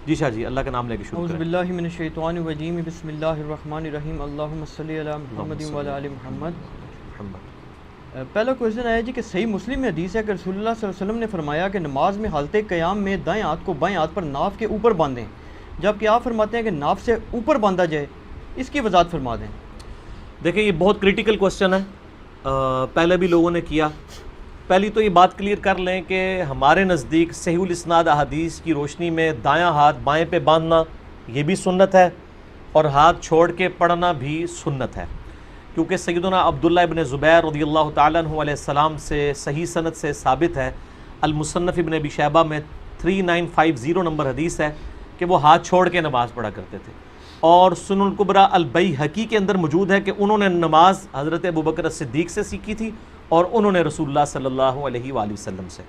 جی شاہ جی، اللہ کا نام لے کے شروع اعوذ کریں۔ باللہ من الشیطان الرجیم، بسم اللہ الرحمن الرحیم، اللہم صلی علی محمد وعلی آل محمد۔ پہلا کوئسچن آیا جی کہ صحیح مسلم میں حدیث ہے کہ رسول اللہ صلی اللہ علیہ وسلم نے فرمایا کہ نماز میں حالت قیام میں دائیں ہاتھ کو بائیں ہاتھ پر ناف کے اوپر باندھیں، جبکہ آپ فرماتے ہیں کہ ناف سے اوپر باندھا جائے، اس کی وضاحت فرما دیں۔ دیکھیں یہ بہت کریٹیکل کوسچن ہے، پہلے بھی لوگوں نے کیا۔ پہلی تو یہ بات کلیئر کر لیں کہ ہمارے نزدیک صحیح الاسناد احادیث کی روشنی میں دایاں ہاتھ بائیں پہ باندھنا یہ بھی سنت ہے، اور ہاتھ چھوڑ کے پڑھنا بھی سنت ہے، کیونکہ سیدنا عبداللہ ابن زبیر رضی اللہ تعالیٰ عنہ علیہ السلام سے صحیح سند سے ثابت ہے، المصنف ابن ابی شیبہ میں 3950 نمبر حدیث ہے کہ وہ ہاتھ چھوڑ کے نماز پڑھا کرتے تھے، اور سنن الکبریٰ البیہقی کے اندر موجود ہے کہ انہوں نے نماز حضرت ابوبکر صدیق سے سیکھی تھی، اور انہوں نے رسول اللہ صلی اللہ علیہ وآلہ وسلم سے۔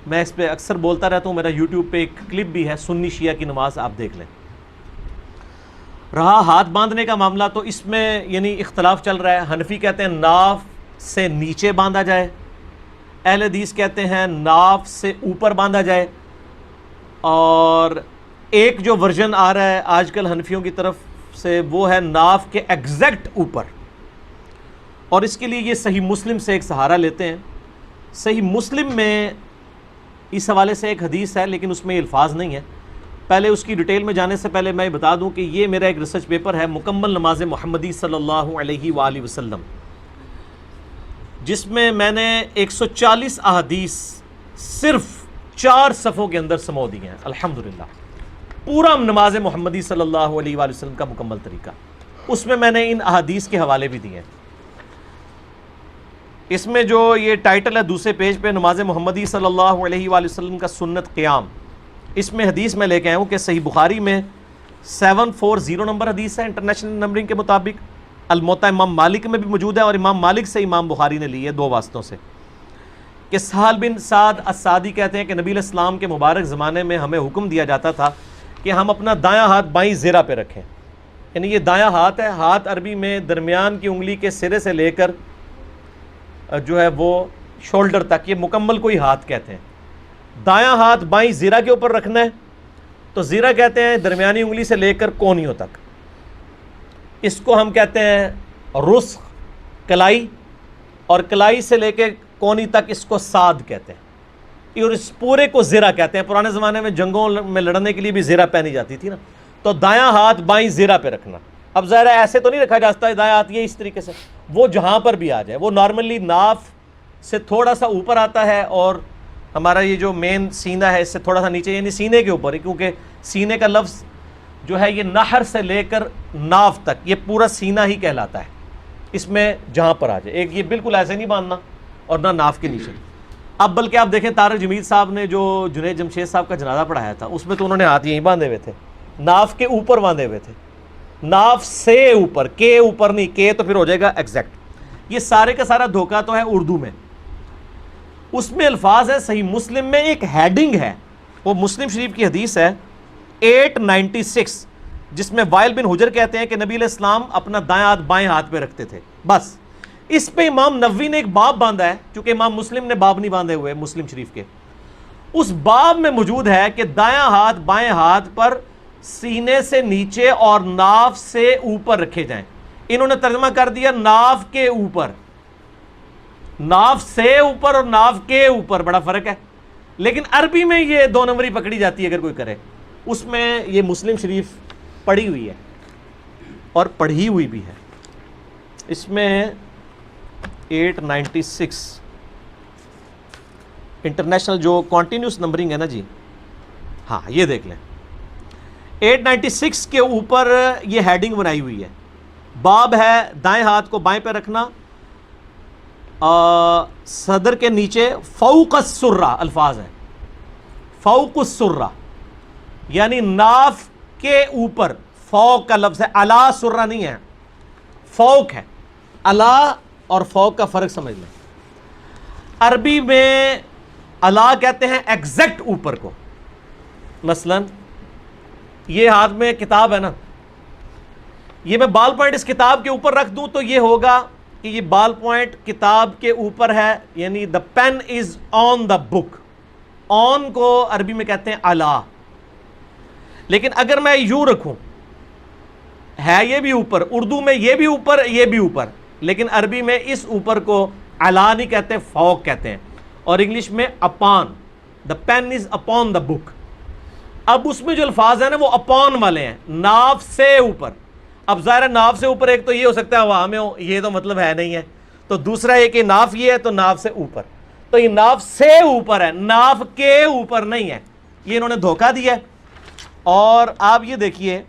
میں اس پہ اکثر بولتا رہتا ہوں، میرا یوٹیوب پہ ایک کلپ بھی ہے سنی شیعہ کی نماز، آپ دیکھ لیں۔ رہا ہاتھ باندھنے کا معاملہ، تو اس میں یعنی اختلاف چل رہا ہے۔ حنفی کہتے ہیں ناف سے نیچے باندھا جائے، اہل حدیث کہتے ہیں ناف سے اوپر باندھا جائے، اور ایک جو ورژن آ رہا ہے آج کل حنفیوں کی طرف سے وہ ہے ناف کے ایگزیکٹ اوپر، اور اس کے لیے یہ صحیح مسلم سے ایک سہارا لیتے ہیں۔ صحیح مسلم میں اس حوالے سے ایک حدیث ہے، لیکن اس میں یہ الفاظ نہیں ہے۔ پہلے اس کی ڈیٹیل میں جانے سے پہلے میں بتا دوں کہ یہ میرا ایک ریسرچ پیپر ہے، مکمل نماز محمدی صلی اللہ علیہ وآلہ وسلم، جس میں میں نے 140 احادیث صرف 4 صفحوں کے اندر سمو دی ہیں، الحمدللہ۔ پورا نماز محمدی صلی اللہ علیہ وآلہ وسلم کا مکمل طریقہ، اس میں نے ان احادیث کے حوالے بھی دیے ہیں۔ اس میں جو یہ ٹائٹل ہے دوسرے پیج پہ، نماز محمدی صلی اللہ علیہ وآلہ وسلم کا سنت قیام، اس میں حدیث میں لے کے آیا ہوں کہ صحیح بخاری میں 740 نمبر حدیث ہے انٹرنیشنل نمبرنگ کے مطابق، الموطا امام مالک میں بھی موجود ہے، اور امام مالک سے امام بخاری نے لی ہے 2 واسطوں سے، کہ سہل بن سعد السعدی کہتے ہیں کہ نبی علیہ السلام کے مبارک زمانے میں ہمیں حکم دیا جاتا تھا کہ ہم اپنا دایاں ہاتھ بائیں زیرہ پہ رکھیں، یعنی یہ دایاں ہاتھ ہے، ہاتھ عربی میں درمیان کی انگلی کے سرے سے لے کر جو ہے وہ شولڈر تک، یہ مکمل کوئی ہاتھ کہتے ہیں۔ دایاں ہاتھ بائیں زیرہ کے اوپر رکھنا ہے، تو زیرہ کہتے ہیں درمیانی انگلی سے لے کر کونیوں تک، اس کو ہم کہتے ہیں رسخ کلائی، اور کلائی سے لے کے کونی تک اس کو ساد کہتے ہیں، اور اس پورے کو زیرہ کہتے ہیں۔ پرانے زمانے میں جنگوں میں لڑنے کے لیے بھی زیرہ پہنی جاتی تھی نا، تو دایاں ہاتھ بائیں زیرہ پہ رکھنا۔ اب ظاہر ہے ایسے تو نہیں رکھا جاتا ہے دایاں ہاتھ یہ اس طریقے سے، وہ جہاں پر بھی آ جائے، وہ نارملی ناف سے تھوڑا سا اوپر آتا ہے، اور ہمارا یہ جو مین سینہ ہے اس سے تھوڑا سا نیچے، یعنی سینے کے اوپر ہے، کیونکہ سینے کا لفظ جو ہے یہ نہر سے لے کر ناف تک یہ پورا سینہ ہی کہلاتا ہے، اس میں جہاں پر آ جائے، ایک یہ بالکل ایسے نہیں باندھنا اور نہ ناف کے نیچے۔ اب بلکہ آپ دیکھیں طارق جمیل صاحب نے جو جنید جمشید صاحب کا جنازہ پڑھایا تھا، اس میں تو انہوں نے ہاتھ یہیں باندھے ہوئے تھے، ناف کے اوپر باندھے ہوئے تھے، ناف سے اوپر، کے اوپر نہیں، کے تو پھر ہو جائے گا ایگزیکٹ۔ یہ سارے کا سارا دھوکہ تو ہے اردو میں، اس میں الفاظ ہے صحیح مسلم میں ایک ہیڈنگ ہے، وہ مسلم شریف کی حدیث ہے 896، جس میں وائل بن حجر کہتے ہیں کہ نبی علیہ السلام اپنا دائیں ہاتھ بائیں ہاتھ پہ رکھتے تھے، بس اس پہ امام نووی نے ایک باب باندھا ہے، چونکہ امام مسلم نے باب نہیں باندھے ہوئے مسلم شریف کے، اس باب میں موجود ہے کہ دایاں ہاتھ بائیں ہاتھ پر سینے سے نیچے اور ناف سے اوپر رکھے جائیں۔ انہوں نے ترجمہ کر دیا ناف کے اوپر، ناف سے اوپر اور ناف کے اوپر بڑا فرق ہے، لیکن عربی میں یہ 2 نمبری پکڑی جاتی ہے اگر کوئی کرے، اس میں یہ مسلم شریف پڑھی ہوئی ہے اور پڑھی ہوئی بھی ہے، اس میں 896 انٹرنیشنل جو کنٹینیوس نمبرنگ ہے نا جی، ہاں یہ دیکھ لیں 896 کے اوپر یہ ہیڈنگ بنائی ہوئی ہے، باب ہے دائیں ہاتھ کو بائیں پہ رکھنا، صدر کے نیچے فوق السرہ الفاظ ہیں، فوق السرہ یعنی ناف کے اوپر، فوق کا لفظ ہے، علا سرہ نہیں ہے، فوق ہے، علا اور فوق کا فرق سمجھ لیں۔ عربی میں علا کہتے ہیں ایگزیکٹ اوپر کو، مثلا یہ ہاتھ میں کتاب ہے نا، یہ میں بال پوائنٹ اس کتاب کے اوپر رکھ دوں تو یہ ہوگا کہ یہ بال پوائنٹ کتاب کے اوپر ہے، یعنی دا پین از آن دا بک، آن کو عربی میں کہتے ہیں علا۔ لیکن اگر میں یوں رکھوں، ہے یہ بھی اوپر، اردو میں یہ بھی اوپر یہ بھی اوپر، لیکن عربی میں اس اوپر کو علا نہیں کہتے، فوق کہتے ہیں، اور انگلش میں upon, the pen is upon the book. اب اس میں جو الفاظ ہیں نا وہ اپون والے ہیں، ناف سے اوپر. اب ظاہر ہے ناف سے اوپر ایک تو یہ ہو سکتا ہے ہوا میں ہو، یہ تو مطلب ہے نہیں ہے، تو دوسرا یہ کہ ناف یہ ہے تو ناف سے اوپر، تو یہ ناف سے اوپر ہے، ناف کے اوپر نہیں ہے. یہ انہوں نے دھوکہ دیا ہے. اور آپ یہ دیکھیے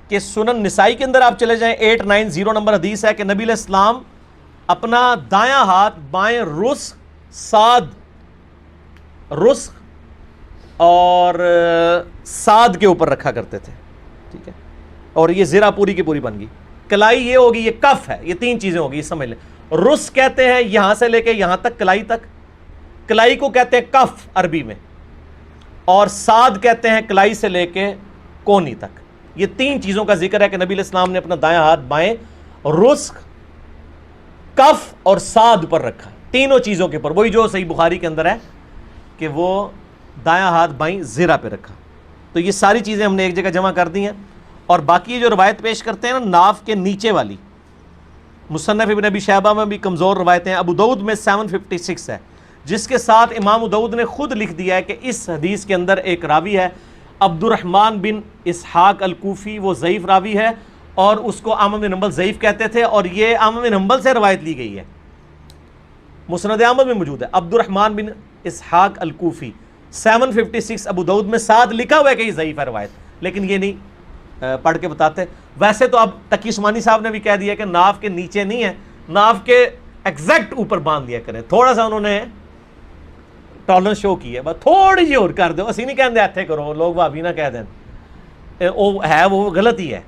کہ سنن نسائی کے اندر آپ چلے جائیں، 890 نمبر حدیث ہے کہ نبی علیہ السلام اپنا دایاں ہاتھ بائیں رسخ، صاد، رسخ اور صاد کے اوپر رکھا کرتے تھے. ٹھیک ہے، اور یہ زرہ پوری کی پوری بن گئی. کلائی یہ ہوگی، یہ کف ہے، یہ تین چیزیں ہوگی، یہ سمجھ لیں. رس کہتے ہیں یہاں سے لے کے یہاں تک، کلائی تک. کلائی کو کہتے ہیں کف عربی میں، اور صاد کہتے ہیں کلائی سے لے کے کونی تک. یہ تین چیزوں کا ذکر ہے کہ نبی علیہ السلام نے اپنا دایاں ہاتھ بائیں رسخ، کف اور صاد پر رکھا، تینوں چیزوں کے اوپر. وہی جو صحیح بخاری کے اندر ہے کہ وہ دایاں ہاتھ بائیں زرہ پہ رکھا. تو یہ ساری چیزیں ہم نے ایک جگہ جمع کر دی ہیں. اور باقی جو روایت پیش کرتے ہیں نا ناف کے نیچے والی، مصنف ابن ابی شیبہ میں بھی کمزور روایتیں ہیں، ابو داؤد میں 756 ہے، جس کے ساتھ امام ابو داؤد نے خود لکھ دیا ہے کہ اس حدیث کے اندر ایک راوی ہے عبد الرحمن بن اسحاق الکوفی، وہ ضعیف راوی ہے، اور اس کو احمد بن حنبل ضعیف کہتے تھے، اور یہ احمد بن حنبل سے روایت لی گئی ہے، مسند احمد میں موجود ہے. عبد الرحمن بن اسحاق الکوفی 756 ابو داؤد میں، ساتھ لکھا ہوا ہے کہ یہ ضعیف ہے روایت، لیکن یہ نہیں پڑھ کے بتاتے. ویسے تو اب تقی عثمانی صاحب نے بھی کہہ دیا کہ ناف کے نیچے نہیں ہے، ناف کے ایگزیکٹ اوپر باندھ دیا کریں. تھوڑا سا انہوں نے ٹالرنس شو کی ہے، بس تھوڑی جی اور کر دو، اسی نہیں کہتے ایتھے کرو، لوگ بھابی نہ کہہ دیں، وہ ہے وہ غلط ہی ہے.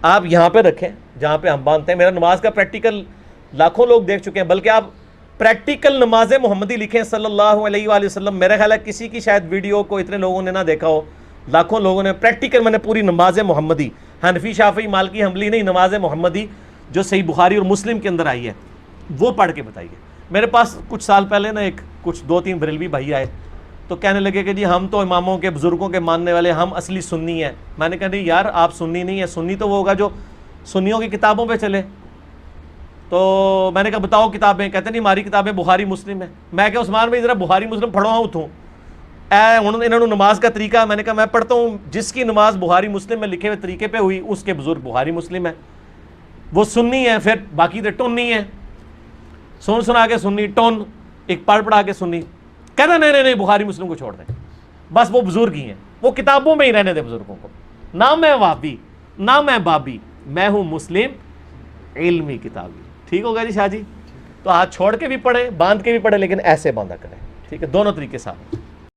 آپ یہاں پہ رکھیں جہاں پہ ہم باندھتے ہیں. میرا نماز کا پریکٹیکل لاکھوں لوگ دیکھ چکے ہیں، بلکہ آپ پریکٹیکل نماز محمدی لکھیں صلی اللہ علیہ وآلہ وسلم. میرا خیال ہے کسی کی شاید ویڈیو کو اتنے لوگوں نے نہ دیکھا ہو، لاکھوں لوگوں نے پریکٹیکل. میں نے پوری نماز محمدی، حنفی شافعی مالکی حنبلی نہیں، نماز محمدی جو صحیح بخاری اور مسلم کے اندر آئی ہے وہ پڑھ کے بتائیے. میرے پاس کچھ سال پہلے نا کچھ 2-3 بریلوی بھائی آئے تو کہنے لگے کہ جی ہم تو اماموں کے بزرگوں کے ماننے والے، ہم اصلی سنی ہیں. میں نے کہا نہیں یار، آپ سنی نہیں ہیں، سنی تو وہ ہوگا جو سنیوں کی کتابوں پہ چلے. تو میں نے کہا بتاؤ کتابیں، کہتے نہیں ہماری کتابیں بخاری مسلم ہیں. میں کہ عثمان بھائی ذرا بخاری مسلم پڑھو ہاں اتوں انہوں نے نماز کا طریقہ. میں نے کہا میں پڑھتا ہوں، جس کی نماز بخاری مسلم میں لکھے ہوئے طریقے پہ ہوئی اس کے بزرگ بخاری مسلم ہے، وہ سنی ہے. پھر باقی تو ٹون نہیں ہے، سنا کے سنی، ٹون ایک پڑھا کے سنی. کہنا نہیں بخاری مسلم کو چھوڑ دیں، بس وہ بزرگ ہی ہیں، وہ کتابوں میں ہی رہنے دیں بزرگوں کو. نہ میں وہابی نہ میں بابی، میں ہوں مسلم علمی کتابی. ٹھیک ہوگا جی شاہ جی؟ تو ہاتھ چھوڑ کے بھی پڑھیں، باندھ کے بھی پڑھیں، لیکن ایسے باندھا کریں. ٹھیک ہے، دونوں طریقے سے.